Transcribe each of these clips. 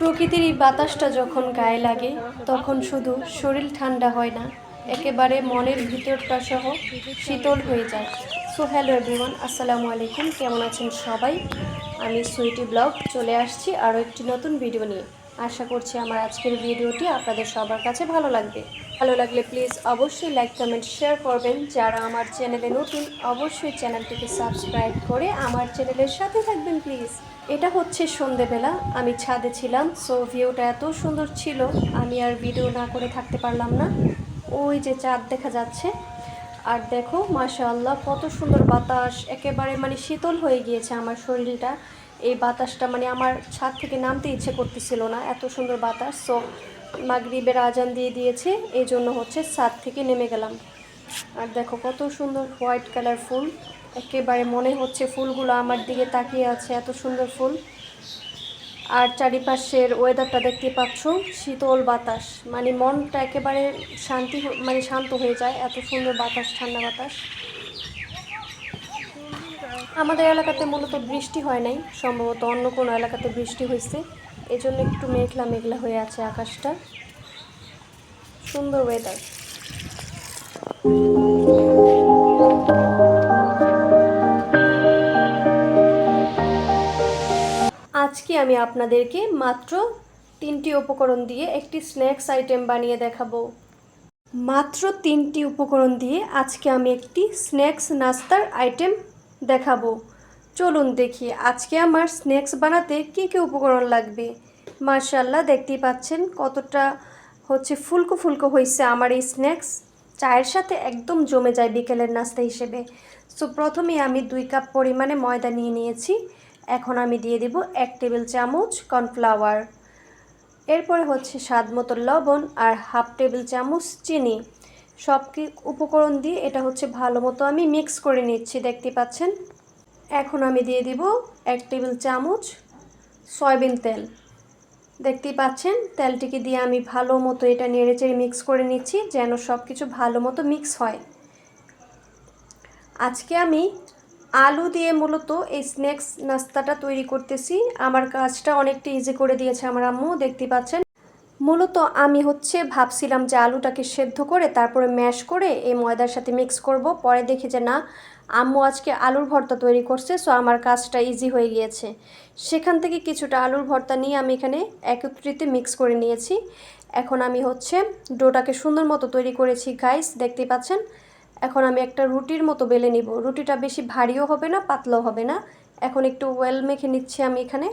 প্রকৃতির এই বাতাসটা যখন গায়ে লাগে তখন শুধু শরীর ঠান্ডা হয় না, একেবারে মনের ভিতরটা সহ শীতল হয়ে যায়। সো হ্যালো এভরিওয়ান, আসসালামু আলাইকুম। কেমন আছেন সবাই? আমি সুইটি ব্লগ চলে আসছি আরও একটি নতুন ভিডিও নিয়ে। আশা করছি আমার আজকের ভিডিওটি আপনাদের সবার কাছে ভালো লাগবে। ভালো লাগলে প্লিজ অবশ্যই লাইক কমেন্ট শেয়ার করবেন। যারা আমার চ্যানেলে নতুন অবশ্যই চ্যানেলটিকে সাবস্ক্রাইব করে আমার চ্যানেলের সাথে থাকবেন প্লিজ। এটা হচ্ছে সন্ধেবেলা, আমি ছাদে ছিলাম। সো ভিউটা এত সুন্দর ছিল, আমি আর ভিডিও না করে থাকতে পারলাম না। ওই যে চাঁদ দেখা যাচ্ছে, আর দেখো মাশাআল্লাহ কত সুন্দর বাতাস, একেবারে মানে শীতল হয়ে গিয়েছে আমার শরীরটা। এই বাতাসটা মানে আমার ছাদ থেকে নামতে ইচ্ছে করতেছিল না, এত সুন্দর বাতাস। সো মাগরিবের আজান দিয়ে দিয়েছে, এই জন্য হচ্ছে ছাদ থেকে নেমে গেলাম। আর দেখো কত সুন্দর হোয়াইট কালার ফুল, একেবারে মনে হচ্ছে ফুলগুলো আমার দিকে তাকিয়ে আছে, এত সুন্দর ফুল। আর চারিপাশের ওয়েদারটা দেখতে পাচ্ছ, শীতল বাতাস, মানে মনটা একেবারে মানে শান্ত হয়ে যায়, এত সুন্দর বাতাস, ঠান্ডা বাতাস। আমাদের এলাকাতে মূলত বৃষ্টি হয় নাই, সম্ভবত অন্য কোনো এলাকাতে বৃষ্টি হয়েছে, এজন্য একটু মেঘলা মেঘলা হয়ে আছে আকাশটা। সুন্দর ওয়েদার। আজকে আমি আপনাদেরকে মাত্র 3টি উপকরণ দিয়ে একটি স্ন্যাক্স আইটেম বানিয়ে দেখাবো। মাত্র 3টি উপকরণ দিয়ে আজকে আমি একটি স্ন্যাক্স নাস্তার আইটেম দেখাবো। চলুন দেখি আজকে আমার স্ন্যাক্স বানাতে কী কী উপকরণ লাগবে। মাশাআল্লাহ, দেখতেই পাচ্ছেন কতটা হচ্ছে ফুলকো ফুলকো হয়েছে আমার এই স্ন্যাক্স। চায়ের সাথে একদম জমে যায় বিকেলের নাস্তা হিসেবে। সো প্রথমে আমি 2 কাপ পরিমাণে ময়দা নিয়ে নিয়েছি। এখন আমি দিয়ে দিব 1 টেবিল চামচ কর্নফ্লাওয়ার। এরপরে হচ্ছে স্বাদ মতো লবণ আর হাফ টেবিল চামচ চিনি। সব উপকরণ দিয়ে এটা হচ্ছে ভালো মতো আমি মিক্স করে নিচ্ছি, দেখতে পাচ্ছেন। এখন আমি দিয়ে দিব 1 টেবিল চামচ সয়াবিন তেল। দেখতেই পাচ্ছেন তেলটিকে দিয়ে আমি ভালো মতো এটা নেড়েচেড়ে মিক্স করে নিচ্ছি, যেন সব কিছু ভালো মতো মিক্স হয়। আজকে আমি আলু দিয়ে মূলত এই স্ন্যাক্স নাস্তাটা তৈরি করতেছি। আমার কাজটা অনেকটা ইজি করে দিয়েছে আমার আম্মু, দেখতে পাচ্ছেন। মূলত আমি হচ্ছে ভাবছিলাম যে আলুটাকে সেদ্ধ করে তারপরে ম্যাশ করে এই ময়দার সাথে মিক্স করব, পরে দেখি যে না, আম্মু আজকে আলুর ভর্তা তৈরি করছে। সো আমার কাজটা ইজি হয়ে গিয়েছে। সেখান থেকে কিছুটা আলুর ভর্তা নিয়ে আমি এখানে একত্রিত মিক্স করে নিয়েছি। এখন আমি হচ্ছে ডোটাকে সুন্দর মতো তৈরি করেছি গাইস, দেখতেই পাচ্ছেন। এখন আমি একটা রুটির মতো বেলে নিব। রুটিটা বেশি ভারীও হবে না, পাতলাও হবে না। এখন একটু ওয়েল মেখে নিচ্ছি আমি এখানে।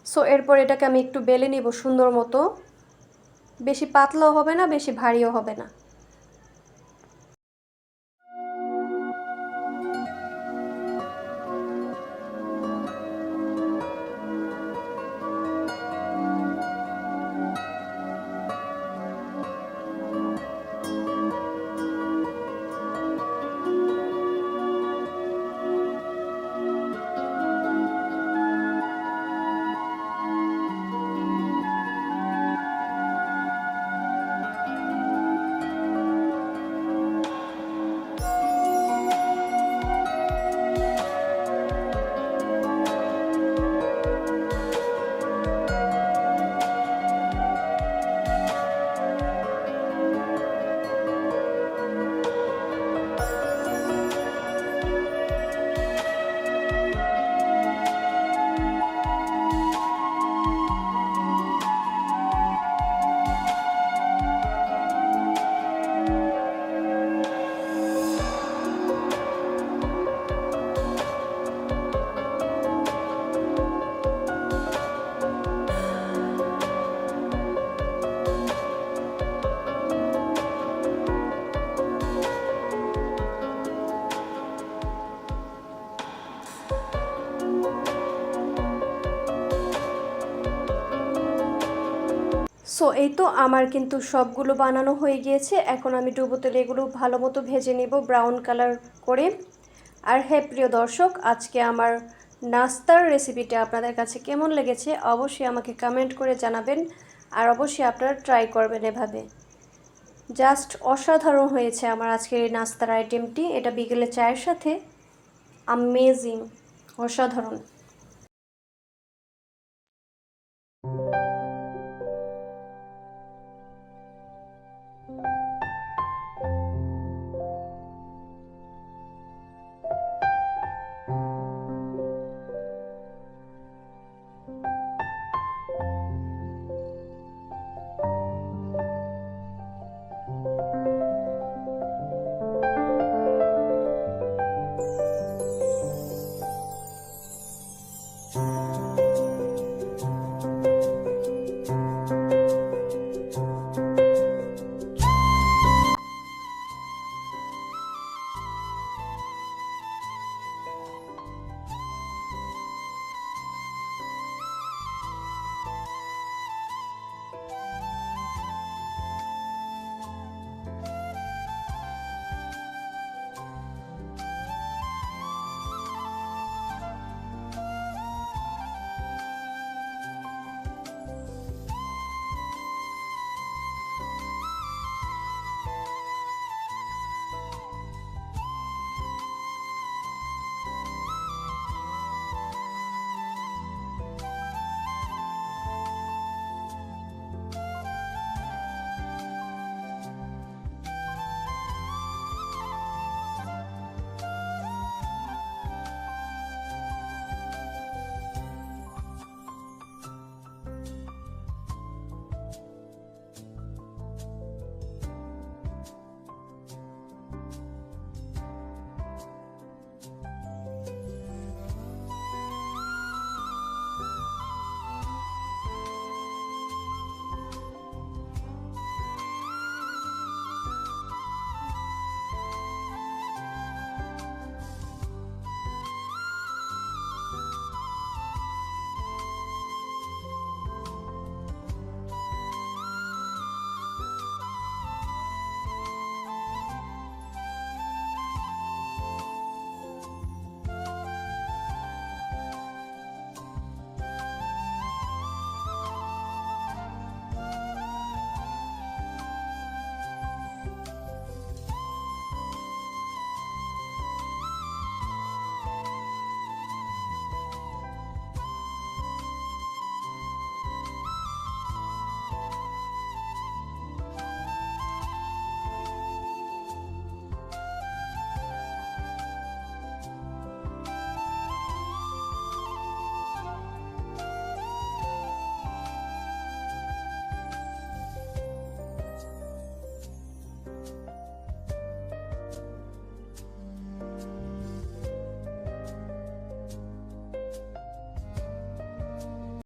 সো এরপর এটাকে আমি একটু বেলে নিব সুন্দর মতো, বেশি পাতলাও হবে না, বেশি ভারীও হবে না। সো এই তো আমার কিন্তু সবগুলো বানানো হয়ে গিয়েছে। এখন আমি ডুবো তেলে এগুলো ভালো মতো ভেজে নেব ব্রাউন কালার করে। আর হ্যাঁ প্রিয় দর্শক, আজকে আমার নাস্তার রেসিপিটা আপনাদের কাছে কেমন লেগেছে অবশ্যই আমাকে কমেন্ট করে জানাবেন। আর অবশ্যই আপনারা ট্রাই করবেন এভাবে। জাস্ট অসাধারণ হয়েছে আমার আজকের এই নাস্তার আইটেমটি। এটা বিকেলে চায়ের সাথে আমেজিং, অসাধারণ।